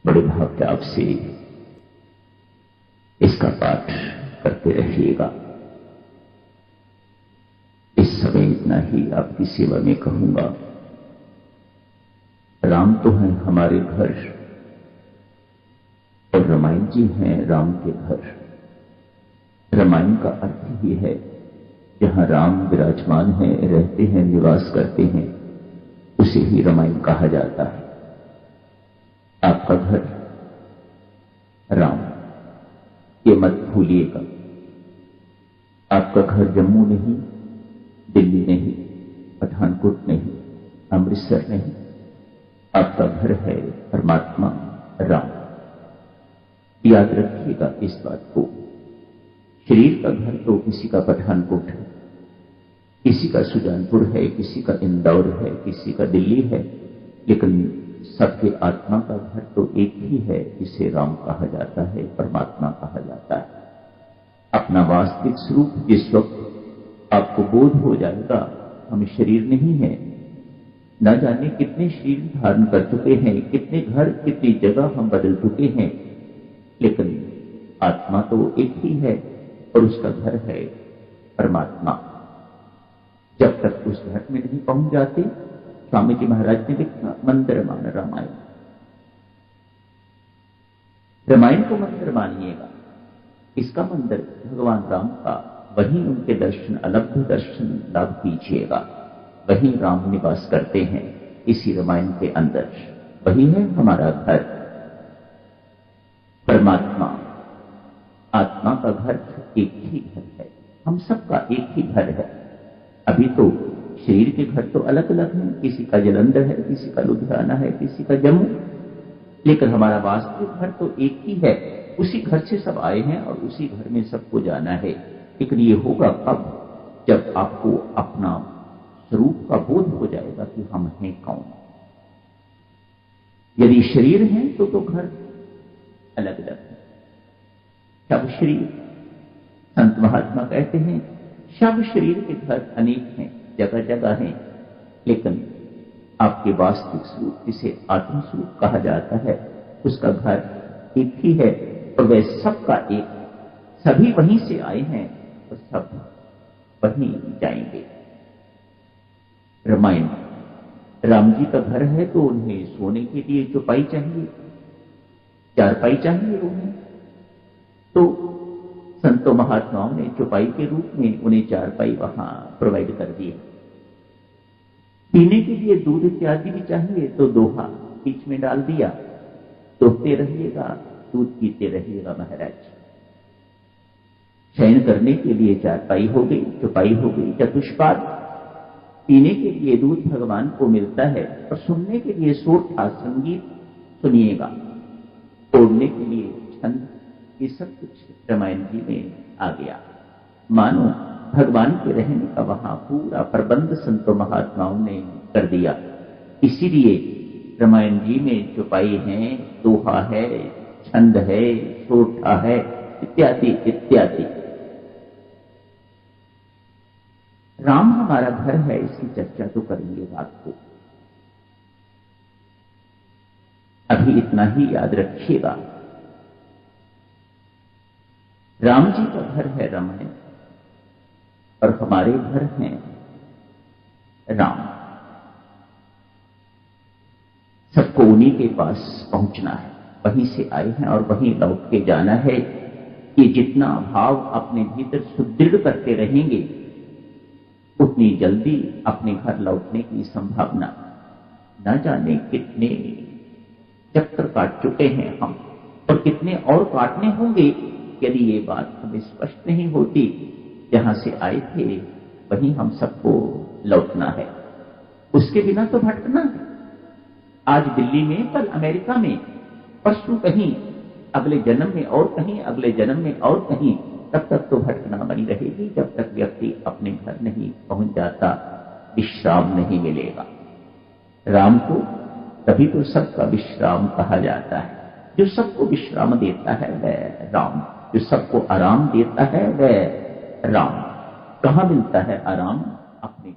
बड़े भाव से आपसे इसका पाठ करते रहिएगा। इस समय इतना ही आपकी सेवा में कहूंगा। राम तो हैं हमारे घर और रामायण जी हैं राम के घर। रामायण का अर्थ ही है जहां राम विराजमान है, रहते हैं, निवास करते हैं, उसे ही रामायण कहा जाता है। आपका घर राम, ये मत भूलिएगा। आपका घर जम्मू नहीं, दिल्ली नहीं, पठानकोट नहीं, अमृतसर नहीं। आपका घर है परमात्मा राम। याद रखिएगा इस बात को। शरीर का घर तो किसी का पठानकोट है, किसी का सुजानपुर है, किसी का इंदौर है, किसी का दिल्ली है, लेकिन सबके आत्मा का घर तो एक ही है, जिसे राम कहा जाता है, परमात्मा कहा जाता है। अपना वास्तविक स्वरूप जिस वक्त आपको बोध हो जाएगा हम शरीर नहीं है, न जाने कितने शरीर धारण कर चुके हैं, कितने घर, कितनी जगह हम बदल चुके हैं, लेकिन आत्मा तो एक ही है और उसका घर है परमात्मा। जब तक उस घर में नहीं पहुंच जाते, स्वामी जी महाराज ने लिखा मंदिर मान रामायण। रामायण को मंदिर मानिएगा। इसका मंदिर भगवान राम का, वहीं उनके दर्शन, अलब्ध दर्शन लाभ कीजिएगा। वहीं राम निवास करते हैं, इसी रामायण के अंदर। वही है हमारा घर परमात्मा। आत्मा का घर एक ही घर है, हम सबका एक ही घर है। अभी तो शरीर के घर तो अलग अलग हैं, किसी का जालंधर है, किसी का लुधियाना है, किसी का जम्मू, लेकिन हमारा वास्तविक घर तो एक ही है। उसी घर से सब आए हैं और उसी घर में सबको जाना है। लेकिन ये होगा कब? जब आपको अपना स्वरूप का बोध हो जाएगा कि हम हैं कौन। यदि शरीर है तो घर अलग अलग है। शव शरीर, संत महात्मा कहते हैं शव शरीर के घर अनेक हैं, जगह जगह हैं, लेकिन आपके वास्तविक स्वरूप जिसे आत्म स्वरूप कहा जाता है, उसका घर एक ही है और वह सबका एक है। सभी वहीं से आए हैं और सब वहीं जाएंगे। रामायण, राम जी का घर है तो उन्हें सोने के लिए चौपाई चाहिए, चारपाई चाहिए उन्हें, तो संतों महात्माओं ने चौपाई के रूप में उन्हें चारपाई वहां प्रोवाइड कर दी। पीने के लिए दूध इत्यादि भी चाहिए तो दोहा बीच में डाल दिया, दोहते रहिएगा, दूध पीते रहिएगा महाराज। शयन करने के लिए चारपाई हो गई, चौपाई हो गई, चतुष्पाद। पीने के लिए दूध भगवान को मिलता है और सुनने के लिए सोठा संगीत सुनिएगा, ओढ़ने के लिए छंद, ये सब कुछ रामायण जी में आ गया। मानो भगवान के रहने का वहां पूरा प्रबंध संतों महात्माओं ने कर दिया। इसीलिए रामायण जी में चौपाई है, दोहा है, छंद है, सोठा है, इत्यादि इत्यादि। राम हमारा घर है, इसकी चर्चा तो करेंगे रात को। अभी इतना ही याद रखिएगा। राम जी का घर है रामायण और हमारे घर हैं राम। सबको उन्हीं के पास पहुंचना है, वहीं से आए हैं और वहीं लौट के जाना है। कि जितना भाव अपने भीतर सुदृढ़ करते रहेंगे, उतनी जल्दी अपने घर लौटने की संभावना। न जाने कितने चक्कर काट चुके हैं हम और कितने और काटने होंगे यदि ये बात हमें स्पष्ट नहीं होती। जहां से आए थे वहीं हम सबको लौटना है, उसके बिना तो भटकना है। आज दिल्ली में, कल अमेरिका में, परसों कहीं, अगले जन्म में और कहीं, अगले जन्म में और कहीं। तब तक तो भटकना बनी रहेगी जब तक व्यक्ति अपने घर नहीं पहुंच जाता, विश्राम नहीं मिलेगा। राम को तभी तो सबका विश्राम कहा जाता है। जो सबको विश्राम देता है वह राम, जो सबको आराम देता है वह राम। कहां मिलता है आराम? अपने